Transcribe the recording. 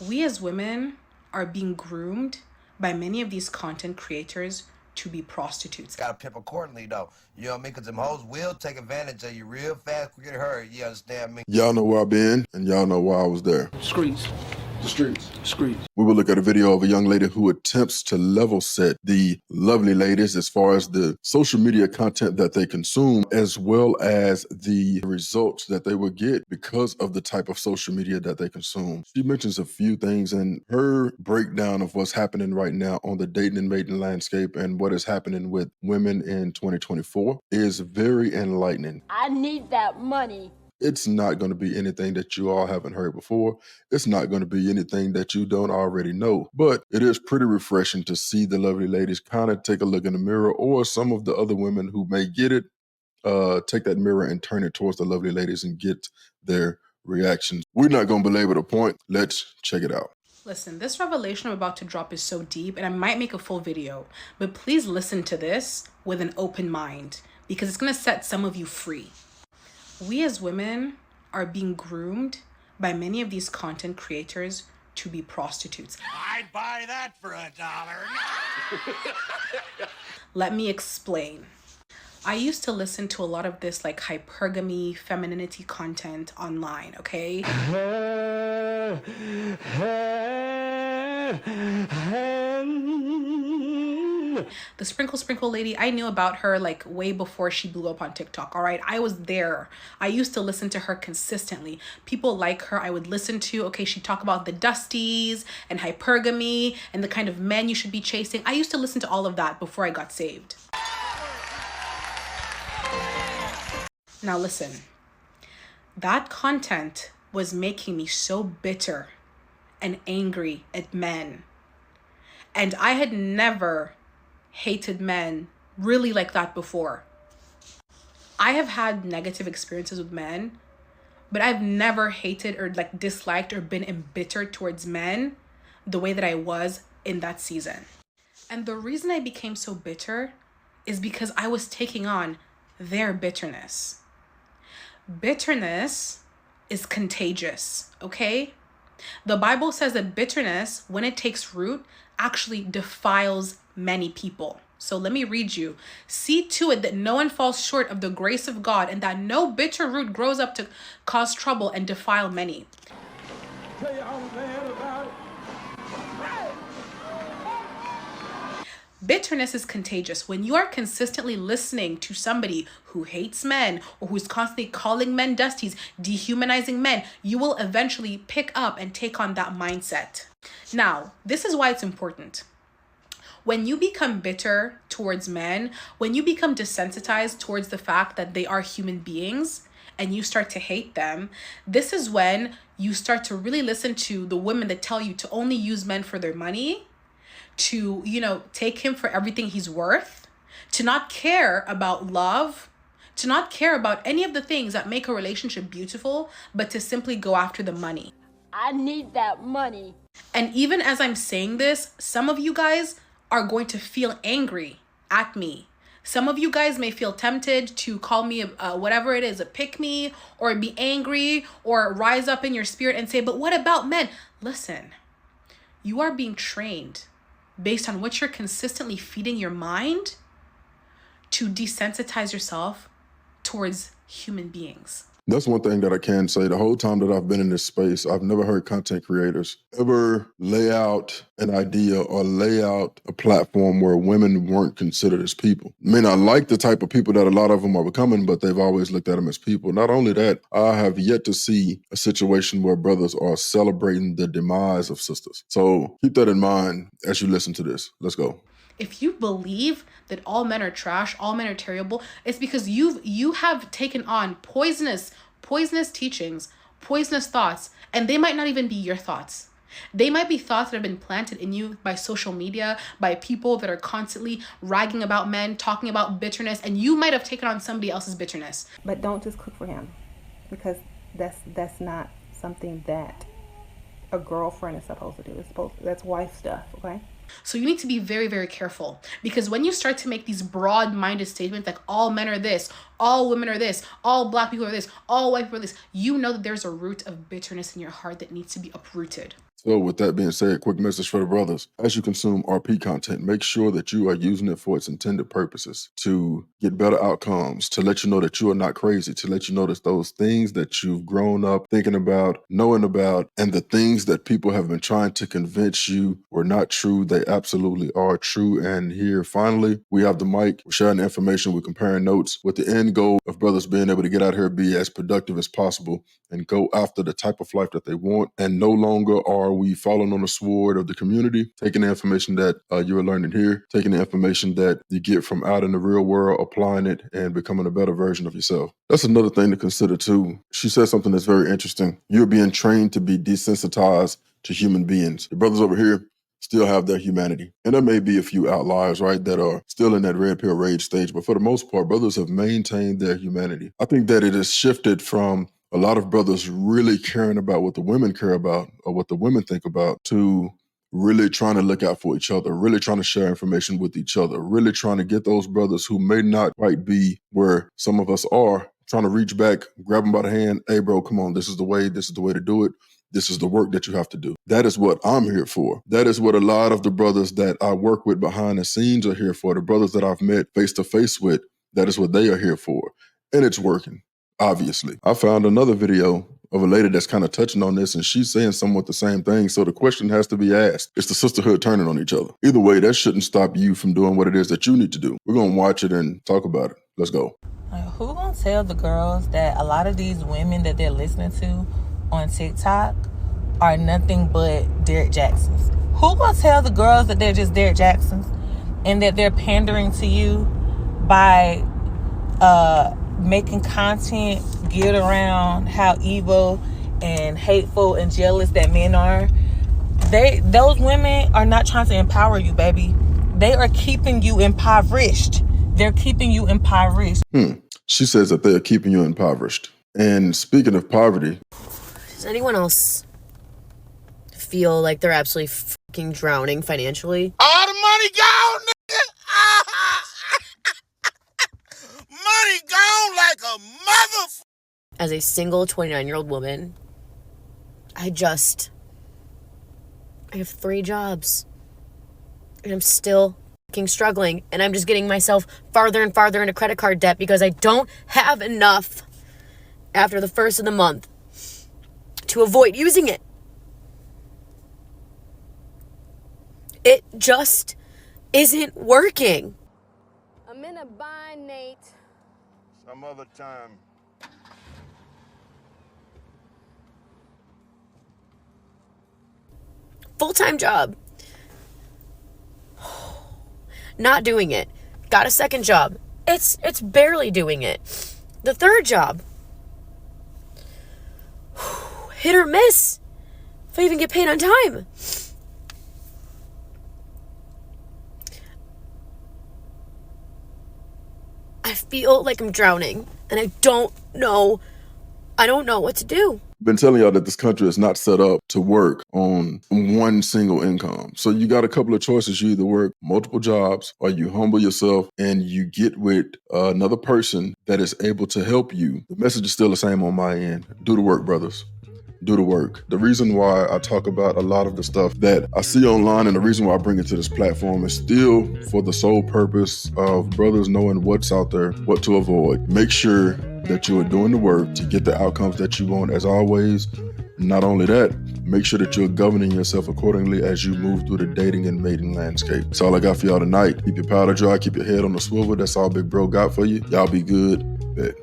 We as women are being groomed by many of these content creators to be prostitutes. Gotta pimp accordingly though. You know what I mean? Cause them hoes will take advantage of you real fast, quick and hurry. You understand me? Y'all know where I've been, and y'all know why I was there. Streets. The streets. Streets. We will look at a video of a young lady who attempts to level set the lovely ladies as far as the social media content that they consume, as well as the results that they will get because of the type of social media that they consume. She mentions a few things, and her breakdown of what's happening right now on the dating and mating landscape and what is happening with women in 2024 is very enlightening. I need that money. It's not going to be anything that you all haven't heard before. It's not going to be anything that you don't already know. But it is pretty refreshing to see the lovely ladies kind of take a look in the mirror, or some of the other women who may get it, take that mirror and turn it towards the lovely ladies and get their reactions. We're not going to belabor the point. Let's check it out. Listen, this revelation I'm about to drop is so deep, and I might make a full video, but please listen to this with an open mind, because it's going to set some of you free. We as women are being groomed by many of these content creators to be prostitutes. I'd buy that for $1. Let me explain. I used to listen to a lot of this like hypergamy, femininity content online, okay? The sprinkle lady, I knew about her like way before she blew up on TikTok, all right? I was there. I used to listen to her consistently. People like her, I would listen to. Okay, she'd talk about the dusties and hypergamy and the kind of men you should be chasing. I used to listen to all of that before I got saved. Now listen, that content was making me so bitter and angry at men. And I had never hated men really like that before. I have had negative experiences with men, but I've never hated or like disliked or been embittered towards men the way that I was in that season. And the reason I became so bitter is because I was taking on their bitterness. Bitterness is contagious, okay? The Bible says that bitterness, when it takes root, actually defiles many people. So let me read you. See to it that no one falls short of the grace of God, and that no bitter root grows up to cause trouble and defile many. Tell you I'm mad about it. Bitterness is contagious. When you are consistently listening to somebody who hates men or who's constantly calling men dusties, dehumanizing men, you will eventually pick up and take on that mindset. Now, this is why it's important. When you become bitter towards men, when you become desensitized towards the fact that they are human beings and you start to hate them, this is when you start to really listen to the women that tell you to only use men for their money, to, take him for everything he's worth, to not care about love, to not care about any of the things that make a relationship beautiful, but to simply go after the money. I need that money. And even as I'm saying this, some of you guys are going to feel angry at me. Some of you guys may feel tempted to call me whatever it is, a pick me, or be angry, or rise up in your spirit and say, but what about men? Listen, you are being trained based on what you're consistently feeding your mind to desensitize yourself towards human beings. That's one thing that I can say. The whole time that I've been in this space, I've never heard content creators ever lay out an idea or lay out a platform where women weren't considered as people. I mean, I like the type of people that a lot of them are becoming, but they've always looked at them as people. Not only that, I have yet to see a situation where brothers are celebrating the demise of sisters. So keep that in mind as you listen to this. Let's go. If you believe that all men are trash, all men are terrible, it's because you have taken on poisonous teachings, poisonous thoughts, and they might not even be your thoughts. They might be thoughts that have been planted in you by social media, by people that are constantly ragging about men, talking about bitterness, and you might have taken on somebody else's bitterness. But don't just cook for him, because that's not something that a girlfriend is supposed to do. That's wife stuff, okay? So you need to be very, very careful, because when you start to make these broad-minded statements like all men are this, all women are this, all black people are this, all white people are this, you know that there's a root of bitterness in your heart that needs to be uprooted. So with that being said, quick message for the brothers. As you consume RP content, make sure that you are using it for its intended purposes, to get better outcomes, to let you know that you are not crazy, to let you know that those things that you've grown up thinking about, knowing about, and the things that people have been trying to convince you were not true, they absolutely are true. And here, finally, we have the mic. We're sharing the information. We're comparing notes with the end goal of brothers being able to get out here, be as productive as possible, and go after the type of life that they want. And no longer are we falling on the sword of the community, taking the information that you're learning here, taking the information that you get from out in the real world, applying it, and becoming a better version of yourself. That's another thing to consider too. She said something that's very interesting. You're being trained to be desensitized to human beings. The brothers over here still have their humanity. And there may be a few outliers, right, that are still in that red pill rage stage. But for the most part, brothers have maintained their humanity. I think that it has shifted from a lot of brothers really caring about what the women care about or what the women think about to really trying to look out for each other, really trying to share information with each other, really trying to get those brothers who may not quite be where some of us are, trying to reach back, grab them by the hand. Hey, bro, come on. This is the way to do it. This is the work that you have to do. That is what I'm here for. That is what a lot of the brothers that I work with behind the scenes are here for. The brothers that I've met face to face with, that is what they are here for. And it's working. Obviously. I found another video of a lady that's kind of touching on this, and she's saying somewhat the same thing. So the question has to be asked. It's the sisterhood turning on each other. Either way, that shouldn't stop you from doing what it is that you need to do. We're going to watch it and talk about it. Let's go. Like, who gonna tell the girls that a lot of these women that they're listening to on TikTok are nothing but Derek Jacksons? Who gonna tell the girls that they're just Derek Jacksons and that they're pandering to you by making content geared around how evil and hateful and jealous that men are? Those women are not trying to empower you, baby. They are keeping you impoverished. They're keeping you impoverished. She says that they are keeping you impoverished. And speaking of poverty, does anyone else feel like they're absolutely fucking drowning financially? All the money gone, nigga. Money gone like a mother. As a single 29-year-old woman, I have 3 jobs. And I'm still fucking struggling. And I'm just getting myself farther and farther into credit card debt because I don't have enough after the first of the month to avoid using it. It just isn't working. I'm in a bind, Nate. Some other time. Full-time job. Not doing it. Got a second job. It's barely doing it. The third job. Hit or miss. If I even get paid on time. I feel like I'm drowning and I don't know what to do. been telling y'all that this country is not set up to work on one single income. So you got a couple of choices. You either work multiple jobs or you humble yourself and you get with another person that is able to help you. The message is still the same on my end. Do the work, brothers. Do the work. The reason why I talk about a lot of the stuff that I see online and the reason why I bring it to this platform is still for the sole purpose of brothers knowing what's out there, what to avoid. Make sure that you are doing the work to get the outcomes that you want. As always, not only that, make sure that you're governing yourself accordingly as you move through the dating and mating landscape. That's all I got for y'all tonight. Keep your powder dry, keep your head on the swivel. That's all Big Bro got for you. Y'all be good. Bet.